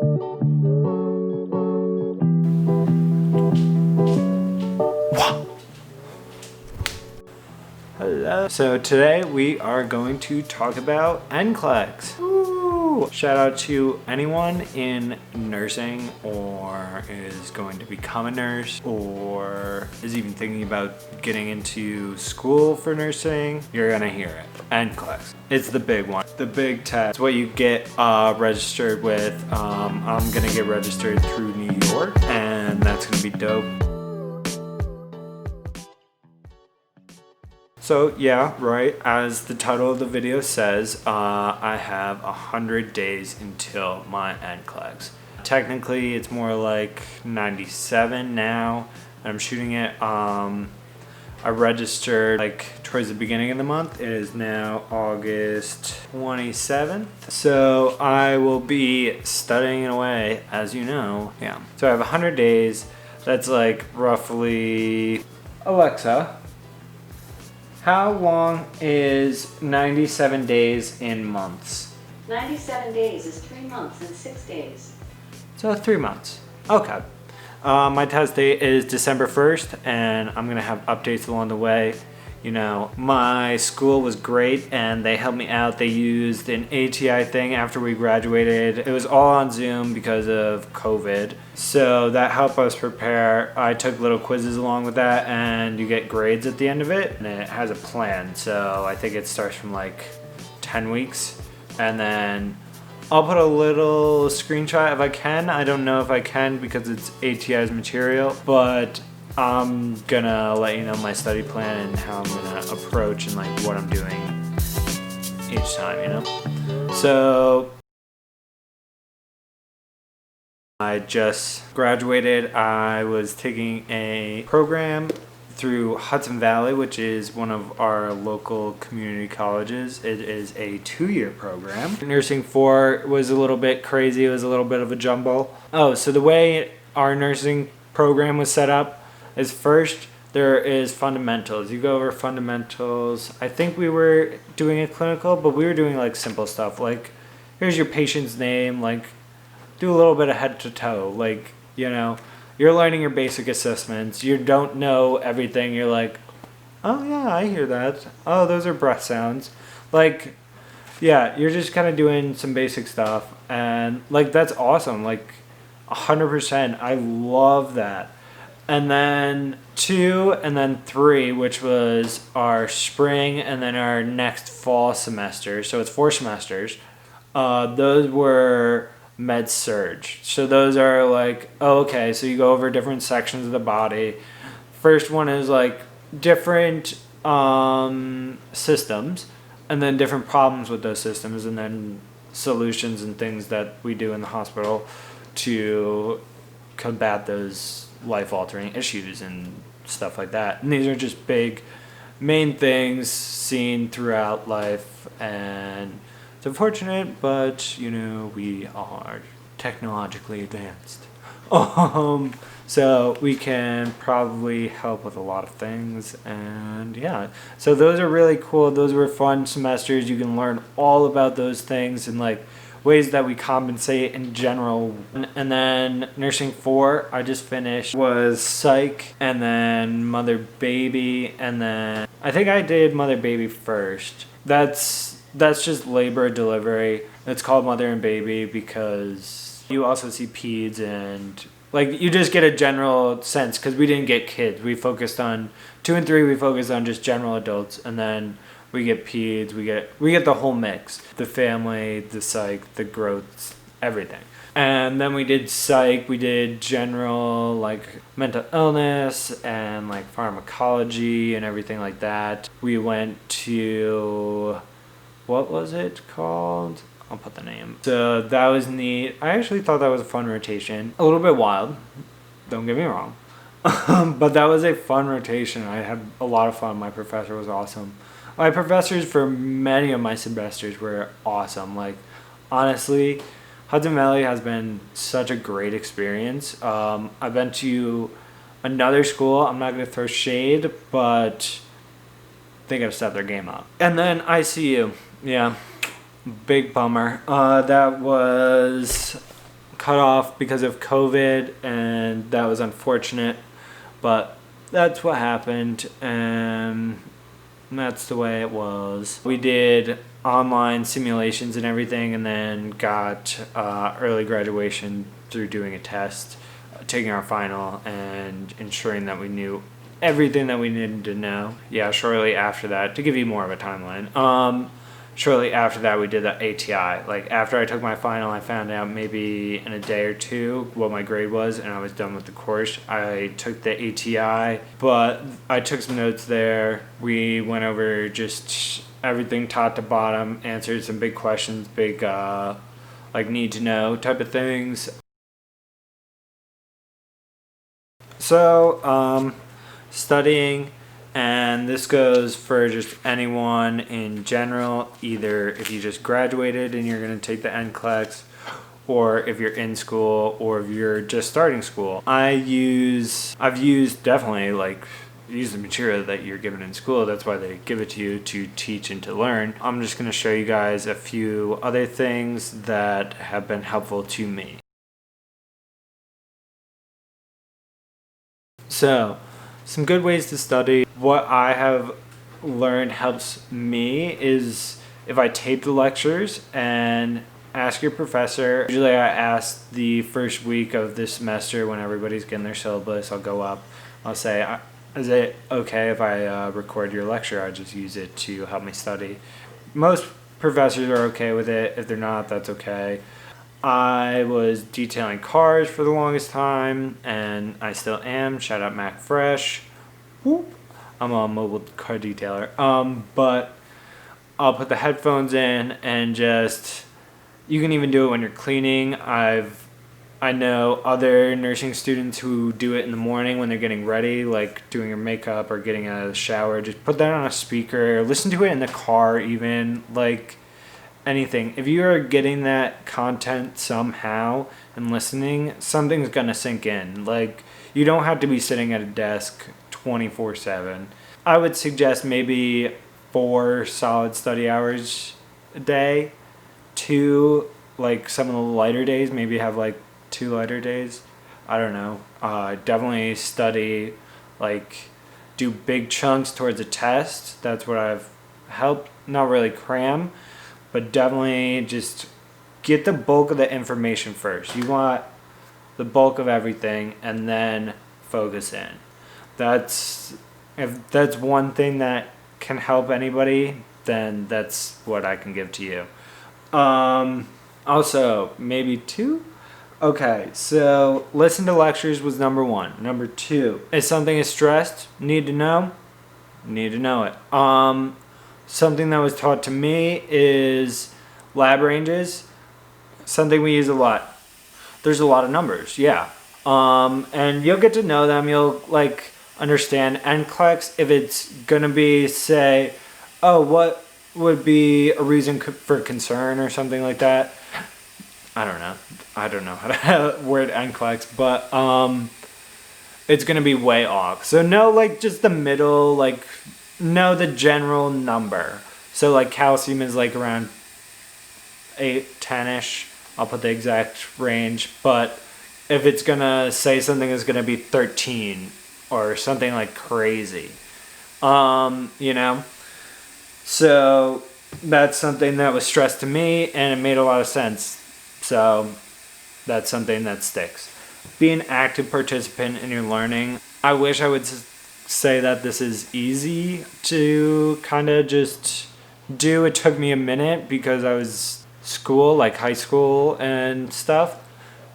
Hello. So today we are going to talk about NCLEX. Woo! Shout out to anyone in nursing or is going to become a nurse or is even thinking about getting into school for nursing. You're gonna hear it. NCLEX. It's the big one. The big test. It's what you get registered with. I'm gonna get registered through New York and that's gonna be dope. So yeah, right, as the title of the video says, I have 100 days until my NCLEX. Technically, it's more like 97 now. I'm shooting it, I registered like towards the beginning of the month. It is now August 27th. So I will be studying away, as you know. Yeah. So I have 100 days. That's like roughly, Alexa, how long is 97 days in months? 97 days is 3 months and 6 days. So 3 months. Okay. My test date is December 1st, and I'm going to have updates along the way. You know, my school was great, and they helped me out. They used an ATI thing after we graduated. It was all on Zoom because of COVID. So that helped us prepare. I took little quizzes along with that, and you get grades at the end of it, and it has a plan. So I think it starts from like 10 weeks, and then I'll put a little screenshot if I can. I don't know if I can because it's ATI's material, but I'm gonna let you know my study plan and how I'm gonna approach and like what I'm doing each time, you know? So I just graduated. I was taking a program through Hudson Valley, which is one of our local community colleges. It is a 2-year program. Nursing 4 was a little bit crazy. It was a little bit of a jumble. Oh, so the way our nursing program was set up is first there is fundamentals. You go over fundamentals. I think we were doing a clinical, but we were doing like simple stuff. Like, here's your patient's name. Like, do a little bit of head to toe. Like, you know, you're learning your basic assessments. You don't know everything. You're like, oh yeah, I hear that. Oh, those are breath sounds. Like, yeah, you're just kind of doing some basic stuff. And like, that's awesome. Like 100%. I love that. And then 2 and then 3, which was our spring and then our next fall semester. So it's 4 semesters. Those were med surge. So those are like, oh, okay, so you go over different sections of the body. First one is like different systems and then different problems with those systems and then solutions and things that we do in the hospital to combat those life-altering issues and stuff like that. And these are just big main things seen throughout life, and it's unfortunate, but you know, we are technologically advanced. So we can probably help with a lot of things, and yeah. So those are really cool. Those were fun semesters. You can learn all about those things and like ways that we compensate in general. And then nursing 4, I just finished, was psych, and then mother baby, and then I think I did mother baby first. That's just labor delivery. It's called mother and baby because you also see peds and like you just get a general sense because we didn't get kids. We focused on 2 and 3. We focused on just general adults, and then we get peds, we get the whole mix. The family, the psych, the growth, everything. And then we did psych, we did general like mental illness and like pharmacology and everything like that. We went to, what was it called? I'll put the name. So that was neat. I actually thought that was a fun rotation. A little bit wild, don't get me wrong. But that was a fun rotation. I had a lot of fun. My professor was awesome. My professors for many of my semesters were awesome. Like, honestly, Hudson Valley has been such a great experience. I've been to another school. I'm not going to throw shade, but they got to step their game up. And then ICU. Yeah, big bummer. That was cut off because of COVID, and that was unfortunate, but that's what happened, and that's the way it was. We did online simulations and everything, and then got early graduation through doing a test, taking our final, and ensuring that we knew everything that we needed to know. Yeah, shortly after that, to give you more of a timeline, shortly after that we did the ATI. Like after I took my final, I found out maybe in a day or two what my grade was, and I was done with the course. I took the ATI, but I took some notes there. We went over just everything top to bottom, answered some big questions, big like need to know type of things. So studying, and this goes for just anyone in general, either if you just graduated and you're going to take the NCLEX, or if you're in school, or if you're just starting school. I've used definitely use the material that you're given in school. That's why they give it to you, to teach and to learn. I'm just going to show you guys a few other things that have been helpful to me. So, some good ways to study. What I have learned helps me is if I tape the lectures and ask your professor. Usually I ask the first week of this semester when everybody's getting their syllabus, I'll go up, I'll say, is it okay if I record your lecture? I just use it to help me study. Most professors are okay with it. If they're not, that's okay. I was detailing cars for the longest time, and I still am. Shout out Mac Fresh. Whoop. I'm a mobile car detailer. But I'll put the headphones in and just, you can even do it when you're cleaning. I know other nursing students who do it in the morning when they're getting ready, like doing your makeup or getting out of the shower. Just put that on a speaker. Listen to it in the car even. Like anything. If you are getting that content somehow and listening, something's going to sink in. Like you don't have to be sitting at a desk 24/7. I would suggest maybe 4 solid study hours a day. 2, like some of the lighter days, maybe have like 2 lighter days. I don't know. Definitely study, like do big chunks towards a test. That's what I've helped. Not really cram, but definitely just get the bulk of the information first. You want the bulk of everything and then focus in. If that's one thing that can help anybody, then that's what I can give to you. Also, maybe 2? Okay, so listen to lectures was number 1. Number 2, if something is stressed, need to know it. Something that was taught to me is lab ranges. Something we use a lot. There's a lot of numbers, yeah. And you'll get to know them. You'll like understand NCLEX. If it's gonna be, say, oh, what would be a reason for concern or something like that. I don't know how to word NCLEX, but it's gonna be way off. So know like just the middle, like know the general number. So like calcium is like around 8, 10-ish. I'll put the exact range, but if it's gonna say something is gonna be 13 or something like crazy, you know. So that's something that was stressed to me, and it made a lot of sense. So that's something that sticks. Be an active participant in your learning. I wish I would say that this is easy to kind of just do. It took me a minute because I was school, like high school and stuff.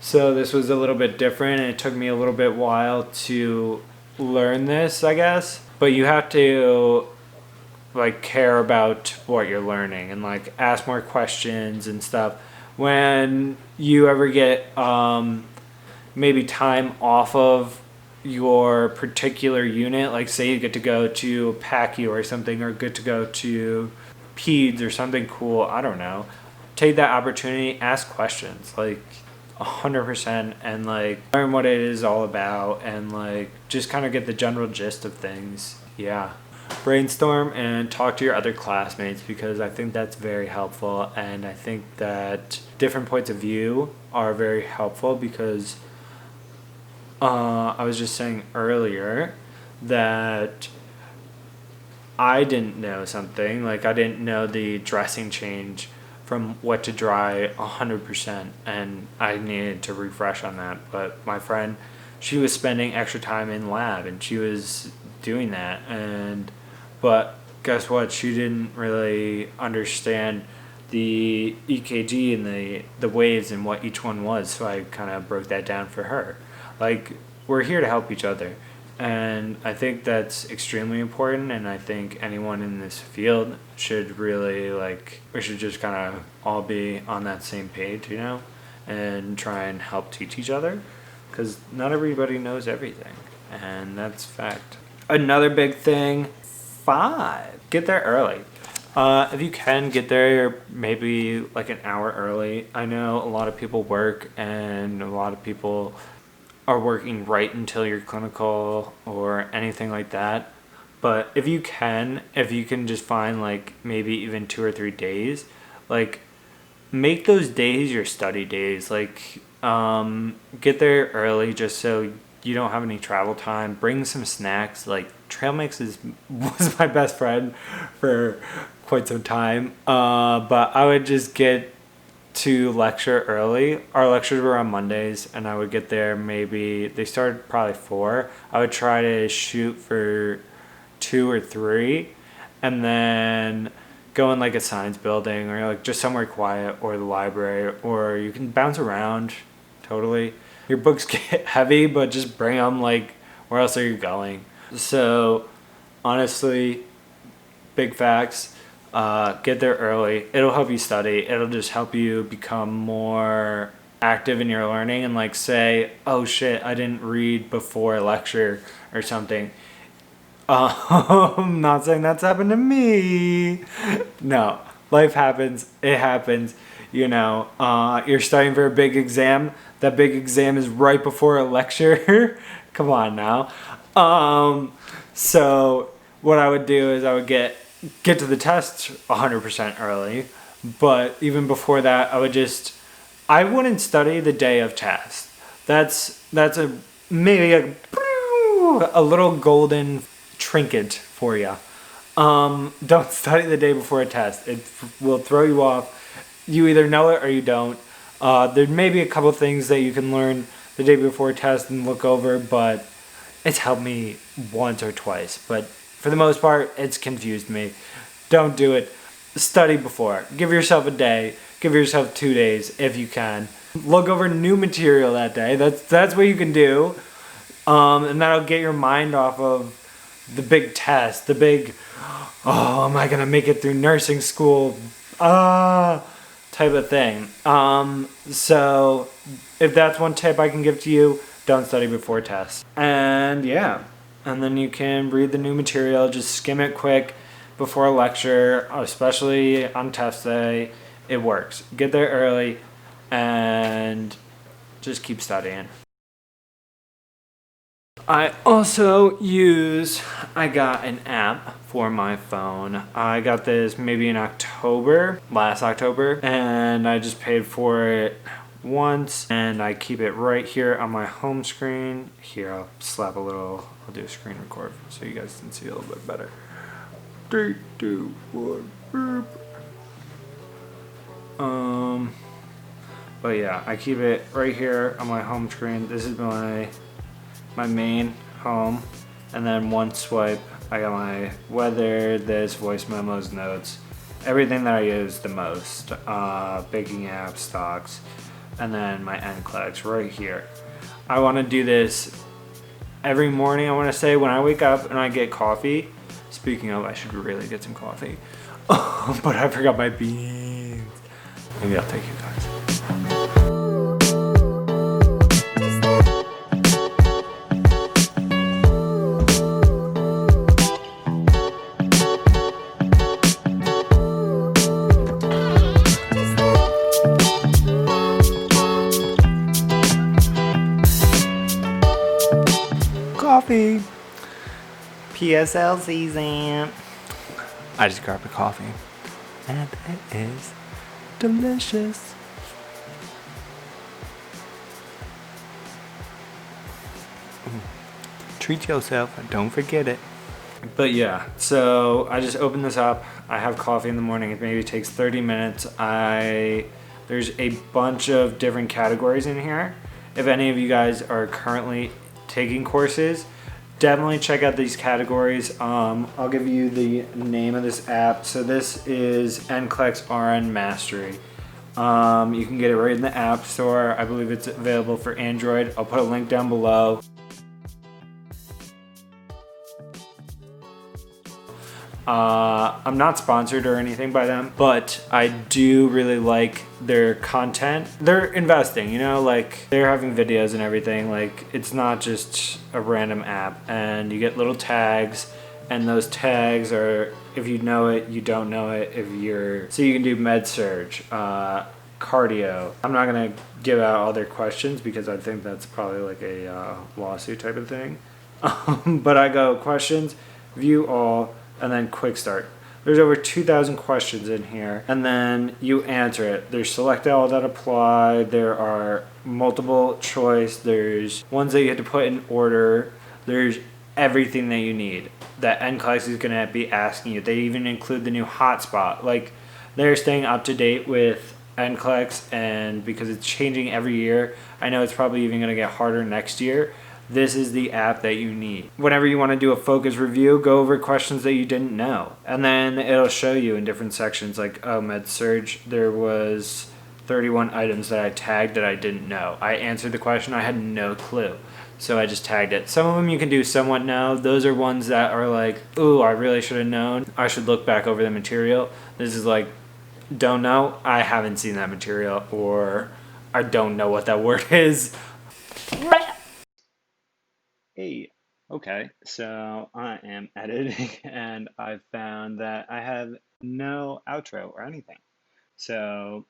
So this was a little bit different, and it took me a little bit while to learn this, I guess. But you have to like care about what you're learning and like ask more questions and stuff. When you ever get maybe time off of your particular unit, like say you get to go to PACU or something, or get to go to PEDS or something cool, I don't know, take that opportunity, ask questions, like 100%, and like learn what it is all about, and like just kind of get the general gist of things. Yeah. brainstorm and talk to your other classmates, because I think that's very helpful. And I think that different points of view are very helpful, because I was just saying earlier that I didn't know something. Like, I didn't know the dressing change from wet to dry 100%, and I needed to refresh on that. But my friend, she was spending extra time in lab, and she was doing that. But guess what? She didn't really understand the EKG and the waves and what each one was. So I kind of broke that down for her. Like, we're here to help each other. And I think that's extremely important. And I think anyone in this field should really, like, we should just kind of all be on that same page, and try and help teach each other. Because not everybody knows everything. And that's fact. Another big thing, 5, get there early. If you can get there maybe like an hour early. I know a lot of people work, and a lot of people are working right until your clinical or anything like that. But if you can just find like maybe even 2 or 3 days, like, make those days your study days. Like, get there early just so you don't have any travel time. Bring some snacks. Like, trail mix was my best friend for quite some time. But I would just get to lecture early. Our lectures were on Mondays, and I would get there maybe, they started probably 4. I would try to shoot for 2 or 3, and then go in like a science building, or like just somewhere quiet, or the library, or you can bounce around. Totally. Your books get heavy, but just bring them. Like, where else are you going? So honestly, big facts. Get there early. It'll help you study. It'll just help you become more active in your learning. And like, say, oh shit, I didn't read before a lecture or something. I'm not saying that's happened to me. No, life happens. It happens. You're studying for a big exam. That big exam is right before a lecture. Come on now. So what I would do is I would get to the test 100% early. But even before that, I wouldn't study the day of test. That's maybe a little golden trinket for you. Don't study the day before a test. It will throw you off. You either know it or you don't. There may be a couple things that you can learn the day before a test and look over, but it's helped me once or twice. But for the most part, it's confused me. Don't do it. Study before. Give yourself a day. Give yourself 2 days if you can. Look over new material that day. That's what you can do. And that'll get your mind off of the big test. The big, am I going to make it through nursing school? Type of thing. So if that's one tip I can give to you, don't study before tests. And yeah. And then you can read the new material. Just skim it quick before a lecture, especially on test day. It works. Get there early and just keep studying. I got an app for my phone. I got this maybe in last October, and I just paid for it once, and I keep it right here on my home screen. Here, I'll do a screen record so you guys can see a little bit better. 3, 2, 1, boop. But yeah, I keep it right here on my home screen. This is my main home, and then one swipe, I got my weather, this, voice memos, notes, everything that I use the most, baking apps, stocks, and then my NCLEX right here. I want to do this every morning. I want to say when I wake up and I get coffee. Speaking of, I should really get some coffee. But I forgot my beans. Maybe I'll take you guys. Coffee. PSL season. I just grabbed a coffee. And it is delicious. Treat yourself and don't forget it. But yeah, so I just opened this up. I have coffee in the morning. It maybe takes 30 minutes. There's a bunch of different categories in here. If any of you guys are currently taking courses, definitely check out these categories. I'll give you the name of this app. So this is NCLEX RN Mastery. You can get it right in the App Store. I believe it's available for Android. I'll put a link down below. I'm not sponsored or anything by them, but I do really like their content. They're investing, you know, like they're having videos and everything. Like it's not just a random app, and you get little tags, and those tags are, if you know it, you don't know it. So you can do med surge, cardio. I'm not gonna give out all their questions because I think that's probably like a lawsuit type of thing. But I go questions, view all, and then quick start. There's over 2,000 questions in here, and then you answer it. There's select all that apply. There are multiple choice. There's ones that you have to put in order. There's everything that you need that NCLEX is going to be asking you. They even include the new hotspot. Like they're staying up to date with NCLEX, and because it's changing every year, I know it's probably even going to get harder next year. This is the app that you need. Whenever you want to do a focus review, go over questions that you didn't know. And then it'll show you in different sections, like, oh, med surge, there was 31 items that I tagged that I didn't know. I answered the question, I had no clue. So I just tagged it. Some of them you can do somewhat know. Those are ones that are like, ooh, I really should have known. I should look back over the material. This is like, don't know, I haven't seen that material, or I don't know what that word is. Hey, okay, so I am editing and I found that I have no outro or anything. So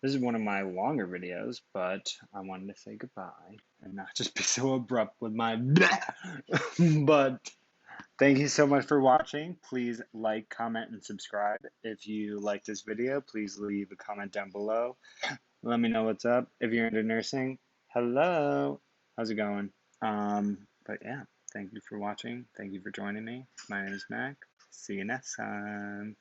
this is one of my longer videos, but I wanted to say goodbye and not just be so abrupt with my but thank you so much for watching. Please like, comment, and subscribe. If you like this video, please leave a comment down below. Let me know what's up. If you're into nursing, hello. How's it going? But yeah, thank you for watching. Thank you for joining me. My name is Mac. See you next time.